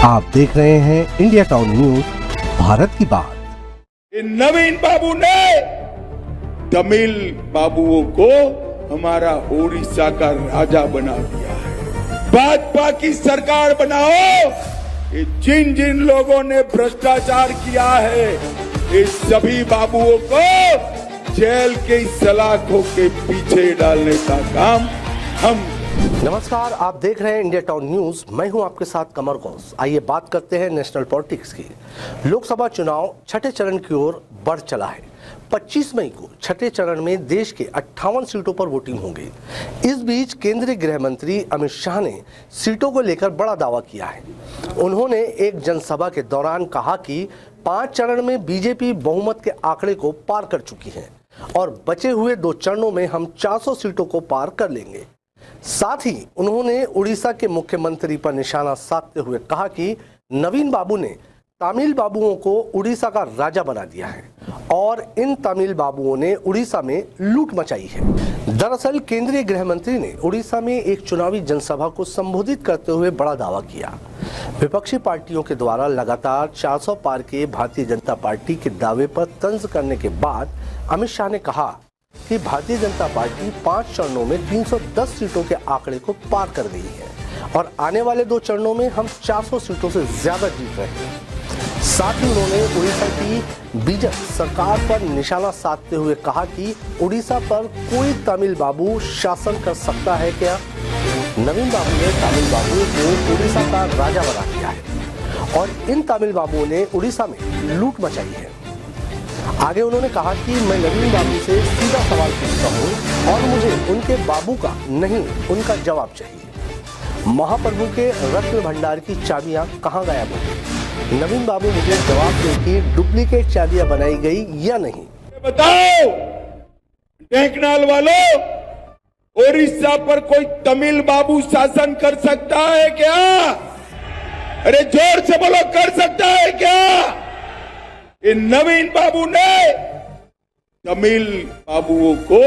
आप देख रहे हैं इंडिया टाउन न्यूज, भारत की बात। नवीन बाबू ने तमिल बाबुओं को हमारा ओडिशा का राजा बना दिया है। भाजपा की सरकार बनाओ। ये जिन जिन लोगों ने भ्रष्टाचार किया है, ये सभी बाबुओं को जेल के सलाखों के पीछे डालने का काम हम। नमस्कार, आप देख रहे हैं इंडिया टाउन न्यूज। मैं हूं आपके साथ कमर गौस। आइए बात करते हैं नेशनल पॉलिटिक्स की। लोकसभा चुनाव छठे चरण की ओर बढ़ चला है। 25 मई को छठे चरण में देश के 58 सीटों पर वोटिंग होगी। इस बीच केंद्रीय गृह मंत्री अमित शाह ने सीटों को लेकर बड़ा दावा किया है। उन्होंने एक जनसभा के दौरान कहा कि 5 चरण में बीजेपी बहुमत के आंकड़े को पार कर चुकी है और बचे हुए 2 चरणों में हम 400 सीटों को पार कर लेंगे। साथ ही उन्होंने उड़ीसा के मुख्यमंत्री पर निशाना साधते हुए कहा कि नवीन बाबू ने तमिल बाबुओं को उड़ीसा का राजा बना दिया है और इन तमिल बाबुओं ने उड़ीसा में लूट मचाई है। दरअसल केंद्रीय गृह मंत्री ने उड़ीसा में एक चुनावी जनसभा को संबोधित करते हुए बड़ा दावा किया। विपक्षी पार्टियों के द्वारा लगातार 400 पार के भारतीय जनता पार्टी के दावे पर तंज करने के बाद अमित शाह ने कहा कि भारतीय जनता पार्टी 5 चरणों में 310 सीटों के आंकड़े को पार कर गई है और आने वाले 2 चरणों में हम 400 सीटों से ज्यादा जीत रहे हैं। साथ ही उन्होंने उड़ीसा की बीजेपी सरकार पर निशाना साधते हुए कहा कि उड़ीसा पर कोई तमिल बाबू शासन कर सकता है क्या? नवीन बाबू ने तमिल बाबुओं को उड़ीसा का राजा बना दिया है और इन तमिल बाबुओं ने उड़ीसा में लूट मचाई है। आगे उन्होंने कहा कि मैं नवीन बाबू से सीधा सवाल पूछता हूं और मुझे उनके बाबू का नहीं, उनका जवाब चाहिए। महाप्रभु के रत्न भंडार की चाबियां कहां गायब हो गई? नवीन बाबू मुझे जवाब दें कि डुप्लीकेट चाबियां बनाई गई या नहीं। बताओ ढेंकनाल वालों, ओडिशा पर कोई तमिल बाबू शासन कर सकता है क्या? अरे जोर से बोलो, कर सकता है क्या? ये नवीन बाबू ने तमिल बाबुओं को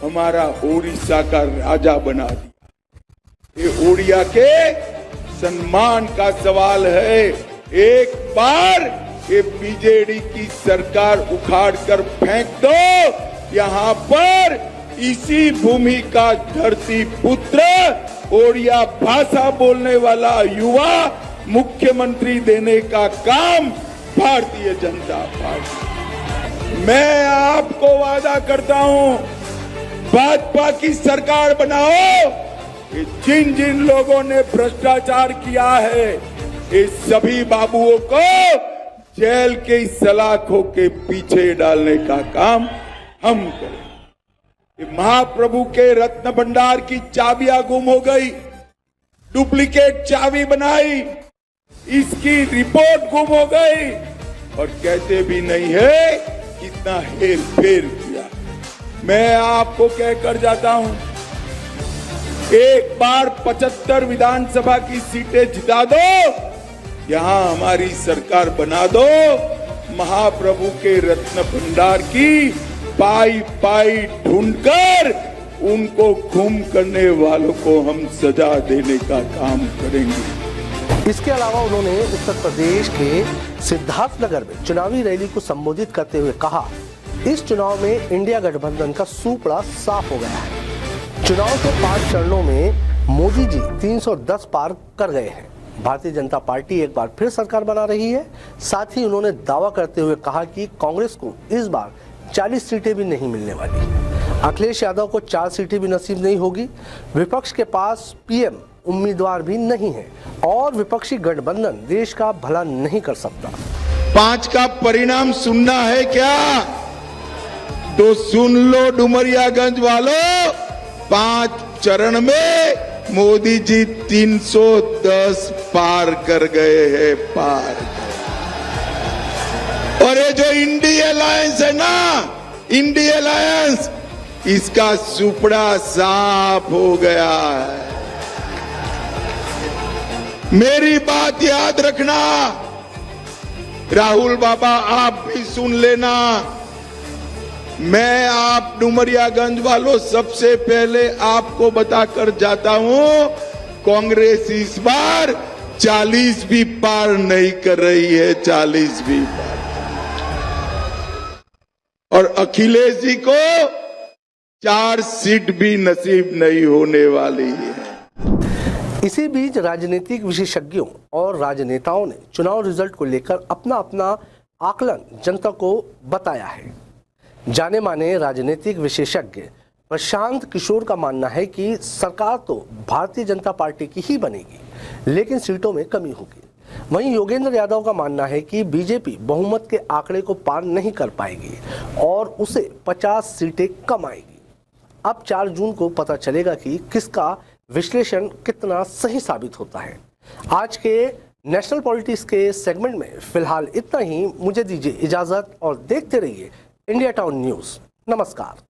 हमारा ओडिशा का राजा बना दिया। ये ओडिया के सम्मान का सवाल है। एक बार ये बीजेडी की सरकार उखाड़ कर फेंक दो। यहाँ पर इसी भूमि का धरती पुत्र, ओडिया भाषा बोलने वाला युवा मुख्यमंत्री देने का काम भारतीय जनता पार्टी। मैं आपको वादा करता हूं, भाजपा की सरकार बनाओ। ये जिन जिन लोगों ने भ्रष्टाचार किया है, ये सभी बाबुओं को जेल के सलाखों के पीछे डालने का काम हम करें। ये महाप्रभु के रत्न भंडार की चाबियां गुम हो गई, डुप्लीकेट चाबी बनाई, इसकी रिपोर्ट गुम हो गई और कहते भी नहीं है कितना हेर फेर किया। मैं आपको कहकर जाता हूं, एक बार 75 विधानसभा की सीटें जिता दो, यहां हमारी सरकार बना दो। महाप्रभु के रत्न भंडार की पाई पाई ढूंढकर उनको गुम करने वालों को हम सजा देने का काम करेंगे। इसके अलावा उन्होंने उत्तर प्रदेश के सिद्धार्थनगर में चुनावी रैली को संबोधित करते हुए कहा, इस चुनाव में इंडिया गठबंधन का सूपड़ा साफ हो गया है। चुनाव के 5 चरणों में मोदी जी 310 पार कर गए हैं। भारतीय जनता पार्टी एक बार फिर सरकार बना रही है। साथ ही उन्होंने दावा करते हुए कहा कि कांग्रेस को इस बार 40 सीटें भी नहीं मिलने वाली। अखिलेश यादव को 4 सीटें भी नसीब नहीं होगी। विपक्ष के पास पीएम उम्मीदवार भी नहीं है और विपक्षी गठबंधन देश का भला नहीं कर सकता। 5 का परिणाम सुनना है क्या? तो सुन लो डुमरियागंज वालों, 5 चरण में मोदी जी 310 पार कर गए हैं, पार। और ये जो इंडिया अलायंस है ना, इंडिया अलायंस, इसका सुपड़ा साफ हो गया है। मेरी बात याद रखना, राहुल बाबा आप भी सुन लेना। मैं आप डुमरियागंज वालों सबसे पहले आपको बताकर जाता हूं, कांग्रेस इस बार 40 भी पार नहीं कर रही है, 40 भी पार। और अखिलेश जी को 4 सीट भी नसीब नहीं होने वाली है। इसी बीच राजनीतिक विशेषज्ञों और राजनेताओं ने चुनाव रिजल्ट को लेकर अपना अपना आकलन जनता को बताया है। जाने माने राजनीतिक विशेषज्ञ प्रशांत किशोर का मानना है कि सरकार तो भारतीय जनता पार्टी की ही बनेगी, लेकिन सीटों में कमी होगी। वहीं योगेंद्र यादव का मानना है कि बीजेपी बहुमत के आंकड़े को पार नहीं कर पाएगी और उसे 50 सीटें कम आएगी। अब 4 जून को पता चलेगा कि किसका विश्लेषण कितना सही साबित होता है। आज के नेशनल पॉलिटिक्स के सेगमेंट में फिलहाल इतना ही। मुझे दीजिए इजाजत और देखते रहिए इंडिया टाउन न्यूज़। नमस्कार।